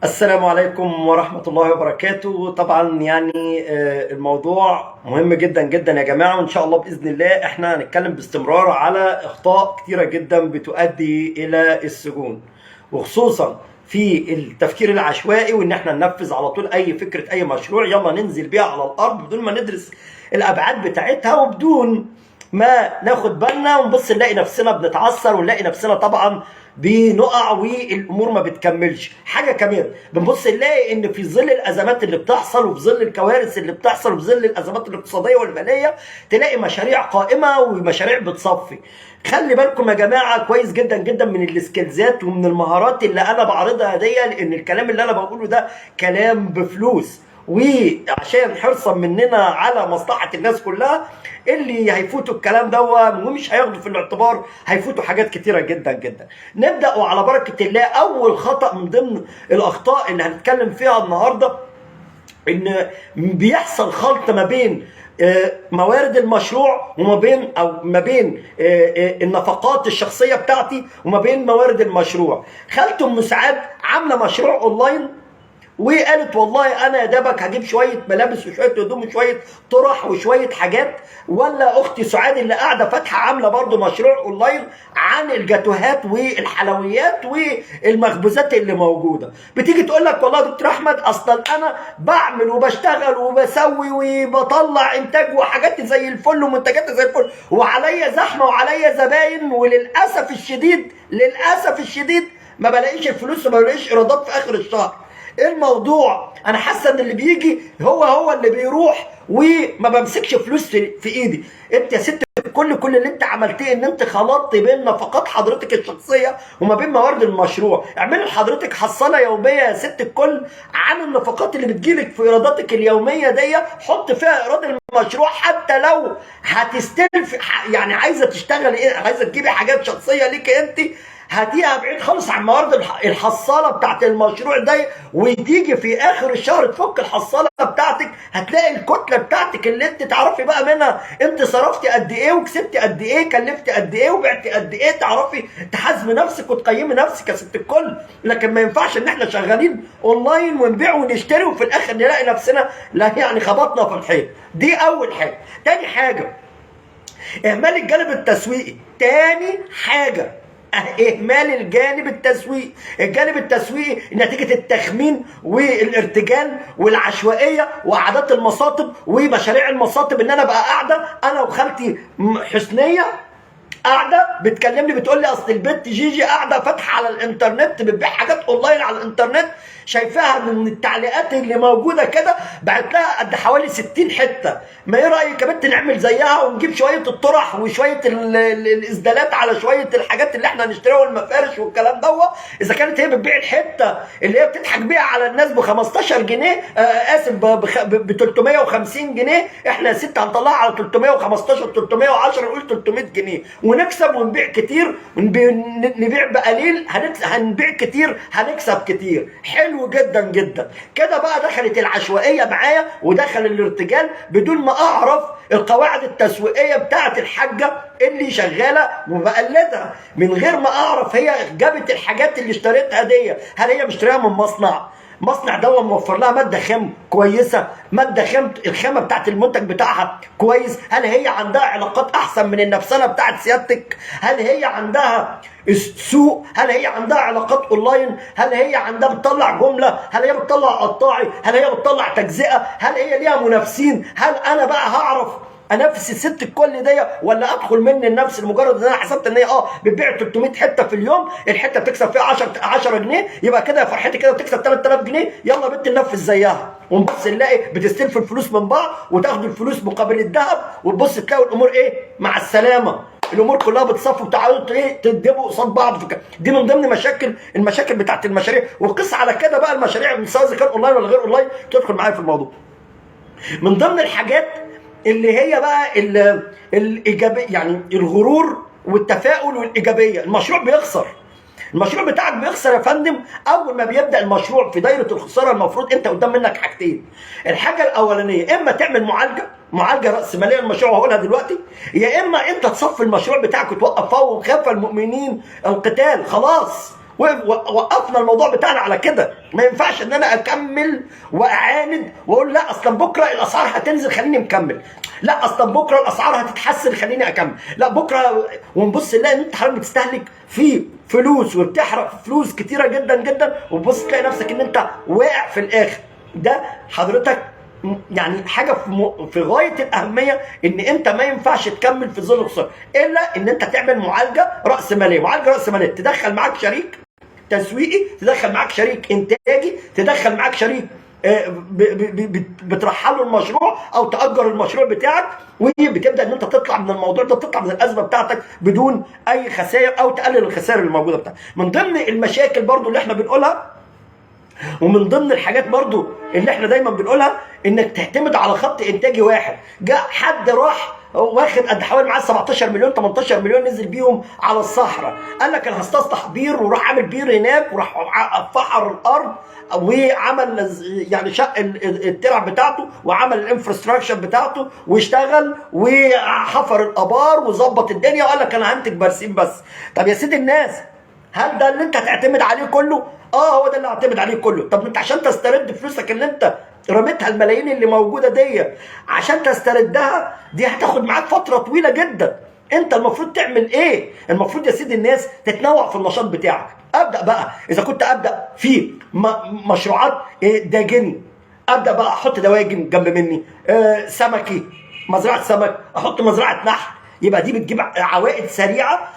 السلام عليكم ورحمة الله وبركاته. طبعا الموضوع مهم جدا جدا يا جماعة، وإن شاء الله بإذن الله إحنا هنتكلم باستمرار على أخطاء كتيرة جدا بتؤدي إلى السجون، وخصوصا في التفكير العشوائي، وإن إحنا ننفذ على طول أي فكرة أي مشروع يلا ننزل بيها على الأرض بدون ما ندرس الأبعاد بتاعتها، وبدون ما ناخد بالنا ونبص نلاقي نفسنا بنتعثر، ونلاقي نفسنا طبعا بنقع والامور ما بتكملش. حاجه كمان بنبص نلاقي ان في ظل الازمات اللي بتحصل، وفي ظل الكوارث اللي بتحصل، وفي ظل الازمات الاقتصاديه والماليه، تلاقي مشاريع قائمه ومشاريع بتصفي. خلي بالكم يا جماعه كويس جدا جدا من السكيلزات ومن المهارات اللي انا بعرضها دي، لان الكلام اللي انا بقوله ده كلام بفلوس، وعشان حرصا مننا على مصلحه الناس كلها اللي هيفوتوا الكلام ده ومش هياخدوا في الاعتبار هيفوتوا حاجات كتيره جدا جدا. نبدا وعلى بركه الله. اول خطا من ضمن الاخطاء اللي هنتكلم فيها النهارده ان بيحصل خلط ما بين موارد المشروع وما بين ما بين النفقات الشخصيه بتاعتي وما بين موارد المشروع. خالته ام سعاد عامله مشروع اونلاين، وقالت والله انا يا دبك هجيب شويه ملابس وشويه هدوم وشويه طرح وشويه حاجات، ولا اختي سعاد اللي قاعده فاتحه عامله برضو مشروع اونلاين عن الجاتوهات والحلويات والمخبوزات اللي موجوده. بتيجي تقول لك والله يا دكتور احمد اصلا انا بعمل وبشتغل وبسوي وبطلع انتاج وحاجاتي زي الفل ومنتجاتي زي الفل، وعليا زحمه وعليا زباين، وللاسف الشديد للاسف الشديد ما بلاقيش الفلوس وما بلاقيش ايرادات في اخر الشهر. ايه الموضوع؟ انا حاسه ان اللي بيجي هو اللي بيروح وما بمسكش فلوس في ايدي. انت يا ست كل اللي انت عملتيه ان انت خلطت بين نفقات حضرتك الشخصيه وما بين موارد المشروع. اعملي لحضرتك حصاله يوميه يا ست الكل عن النفقات اللي بتجيلك في ايراداتك اليوميه دي، حط فيها ايراد المشروع. حتى لو هتستلف يعني عايزه تشتغلي ايه، عايزه تجيبي حاجات شخصيه ليك انت، هاتيها بعيد خالص عن موارد الحصاله بتاعت المشروع ده، وتيجي في اخر الشهر تفك الحصاله بتاعتك، هتلاقي الكتله بتاعتك اللي انت تعرفي بقى منها انت صرفتي قد ايه وكسبتي قد ايه، كلفتي قد ايه وبعتي قد ايه، تعرفي تحاسبي نفسك وتقيمي نفسك يا ست الكل. لكن ما ينفعش ان احنا شغالين اونلاين ونبيع ونشتري وفي الاخر نلاقي نفسنا لا يعني خبطنا في الحيط. دي اول حاجه. تاني حاجه اهمال الجانب التسويقي. تاني حاجه اهمال الجانب التسويقي. الجانب التسويقي نتيجه التخمين والارتجال والعشوائيه وقعدات المصاطب ومشاريع المصاطب، ان انا بقى قاعده انا وخالتي حسنيه قاعده بتكلمني بتقول لي اصل البنت جيجي قاعده فاتحه على الانترنت بتبيع حاجات اونلاين على الانترنت، شايفاها من التعليقات اللي موجوده كده، بعت لها قد حوالي 60 حته. ما ايه رايك يا بنت نعمل زيها ونجيب شويه الطرح وشويه الاسدالات على شويه الحاجات اللي احنا هنشتريها والمفارش والكلام دوت. اذا كانت هي بتبيع الحته اللي هي بتضحك بيها على الناس ب 15 جنيه اسف ب 350 جنيه، احنا يا ست هنطلعها على 315 310 نقول 300 جنيه ونكسب ونبيع كتير، نبيع بقليل هنبيع كتير هنكسب كتير. حلو جدا جدا كده. بقى دخلت العشوائيه معايا ودخل الارتجال بدون ما اعرف القواعد التسويقيه بتاعت الحاجه اللي شغاله وبقلدها، من غير ما اعرف هي جابت الحاجات اللي اشتريتها دي هل هي مشتريها من مصنع ده موفر لها ماده خام كويسه، ماده خام الخامه بتاعت المنتج بتاعها كويس، هل هي عندها علاقات احسن من النفسانه بتاعت سيادتك، هل هي عندها السوق، هل هي عندها علاقات اونلاين، هل هي عندها بتطلع جمله، هل هي بتطلع قطاعي، هل هي بتطلع تجزئه، هل هي ليها منافسين، هل انا بقى هعرف انافس الست الكل دي ولا ادخل مني النفس لمجرد ان انا حسبت ان هي بتبيع 300 حته في اليوم، الحته بتكسب فيها 10 جنيه، يبقى كده يا فرحتي كده بتكسب 3000 جنيه، يلا بنت ننفذ زيها. ونبص نلاقي بتستلف الفلوس من بعض وتاخدوا الفلوس مقابل الذهب، وتبص تلاقوا الامور مع السلامه، الامور كلها بتصفي وتعالوا تدبوا قصاد بعض. دي من ضمن المشاكل بتاعت المشاريع. وقس على كده بقى المشاريع سواء اذا كان اونلاين ولا غير اونلاين، تدخل معايا في الموضوع. من ضمن الحاجات اللي هي بقى الايجابيه، يعني الغرور والتفاؤل والايجابيه. المشروع بيخسر، المشروع بتاعك بيخسر يا فندم. اول ما بيبدا المشروع في دايره الخساره المفروض انت قدام منك حاجتين. الحاجه الاولانيه اما تعمل معالجه راس ماليه للمشروع وهقولها دلوقتي، يا اما انت تصفي المشروع بتاعك وتوقف فوق. خاف المؤمنين القتال، خلاص وقفنا الموضوع بتاعنا على كده. ما ينفعش ان انا اكمل واعاند واقول لا اصلا بكره الاسعار هتنزل خليني مكمل، لا اصلا بكره الاسعار هتتحسن خليني اكمل، لا بكره، ونبص نلاقي ان انت حضرتك بتستهلك في فلوس وبتحرق فلوس كتيره جدا جدا، وتبص تلاقي نفسك ان انت واقع في الاخر. ده حضرتك يعني حاجه في غايه الاهميه، ان انت ما ينفعش تكمل في ظل الخساره الا ان انت تعمل معالجه راس ماليه. معالجه راس ماليه تدخل معاك شريك تسويقي، تدخل معاك شريك انتاجي، تدخل معاك شريك بترحله المشروع او تاجر المشروع بتاعك، وبتبدا ان انت تطلع من الموضوع ده، تطلع من الازمه بتاعتك بدون اي خسائر او تقلل الخسائر اللي موجوده بتاعتك. من ضمن المشاكل برضو اللي احنا بنقولها، ومن ضمن الحاجات برضو اللي احنا دايما بنقولها، انك تعتمد على خط انتاجي واحد. جاء حد راح واخد قد حوالي معاه 17 مليون 18 مليون نزل بيهم على الصحراء، قال لك انا هستصلح بير، وراح عامل بير هناك، وراح فحر الارض وعمل يعني شق الترع بتاعته، وعمل الانفراستراكشر بتاعته، واشتغل وحفر الابار وظبط الدنيا، وقال لك انا هنتج برسيم بس. طب يا سيدي الناس، هل ده اللي انت هتعتمد عليه كله؟ هو ده اللي هعتمد عليه كله. طب انت عشان تسترد فلوسك اللي انت رميتها، الملايين اللي موجوده دي، عشان تستردها دي هتاخد معاك فتره طويله جدا. انت المفروض تعمل ايه؟ المفروض يا سيدي الناس تتنوع في النشاط بتاعك. ابدا بقى اذا كنت ابدا في مشروعات داجني، ابدا بقى احط دواجن جنب مني، سمكي، مزرعه سمك، احط مزرعه نحل، يبقى دي بتجيب عوائد سريعه.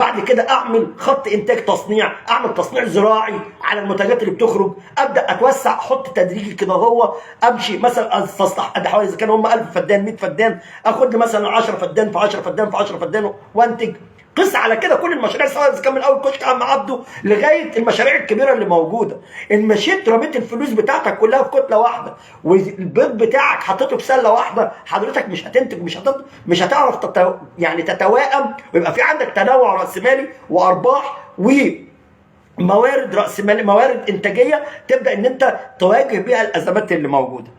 بعد كده اعمل خط انتاج تصنيع، اعمل تصنيع زراعي على المنتجات اللي بتخرج، ابدا اتوسع، احط تدريجي كده، هو امشي مثلا استصلح قد حوالي اذا كانوا هم 1000 فدان 100 فدان، اخد لي مثلا 10 فدان في 10 فدان في 10 فدان وانتج. قص على كده كل المشاريع، سواء اذا كان من اول كشك عم عبده لغايه المشاريع الكبيره اللي موجوده. ان مشيت رميت الفلوس بتاعتك كلها في كتله واحده، والبيض بتاعك حطيته في سله واحده، حضرتك مش هتنتج، مش هتعرف يعني تتوائم، ويبقى في عندك تنوع راسمالي وارباح وموارد راسماليه، موارد انتاجيه تبدا ان انت تواجه بيها الازمات اللي موجوده.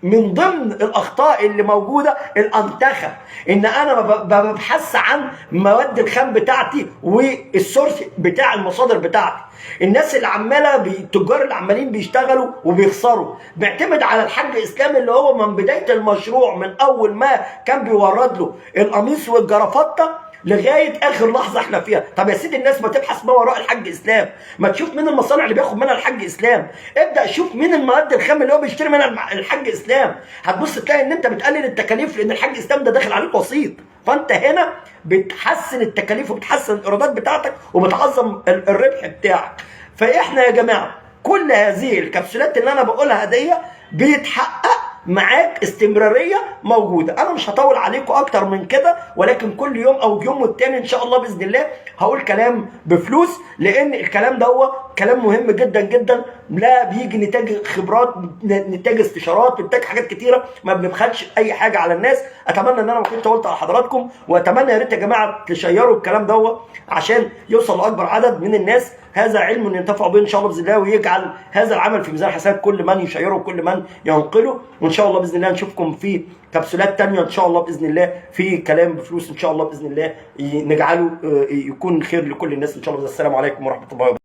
من ضمن الاخطاء اللي موجوده الانتخه، ان انا ببحث عن مواد الخام بتاعتي والسورس بتاع المصادر بتاعتي. الناس اللي عماله التجار اللي عمالين بيشتغلوا وبيخسروا، بيعتمد على الحاج اسلام اللي هو من بدايه المشروع، من اول ما كان بيورد له القميص والجرافطه لغايه اخر لحظه احنا فيها. طب يا سيدي الناس ما تبحث ما وراء الحاج اسلام، ما تشوف مين المصانع اللي بياخد منها الحاج اسلام، ابدا شوف مين المواد الخام اللي هو بيشتري منها الحاج اسلام. هتبص تلاقي ان انت بتقلل التكاليف، لان الحاج اسلام ده داخل عليك وسيط، فانت هنا بتحسن التكاليف وبتحسن الايرادات بتاعتك وبتعظم الربح بتاعك. فاحنا يا جماعه كل هذه الكبسولات اللي انا بقولها دي بيتحقق معاك استمراريه موجوده. انا مش هطول عليكم اكتر من كده، ولكن كل يوم او يوم والتاني ان شاء الله باذن الله هقول كلام بفلوس، لان الكلام ده هو كلام مهم جدا جدا. لا بيجي نتاج خبرات، نتاج استشارات، نتاج حاجات كتيره، ما بنبخلش اي حاجه على الناس. اتمنى ان انا ما كنت طولت على حضراتكم، واتمنى يا ريت يا جماعه تشيروا الكلام ده عشان يوصل لاكبر عدد من الناس. هذا علم ينتفع به ان شاء الله باذن الله، ويجعل هذا العمل في ميزان حساب كل من يشيره وكل من ينقله. وان شاء الله باذن الله نشوفكم في كبسولات تانية ان شاء الله باذن الله، في كلام بفلوس ان شاء الله باذن الله نجعله يكون خير لكل الناس ان شاء الله. السلام عليكم ورحمه الله وبركاته.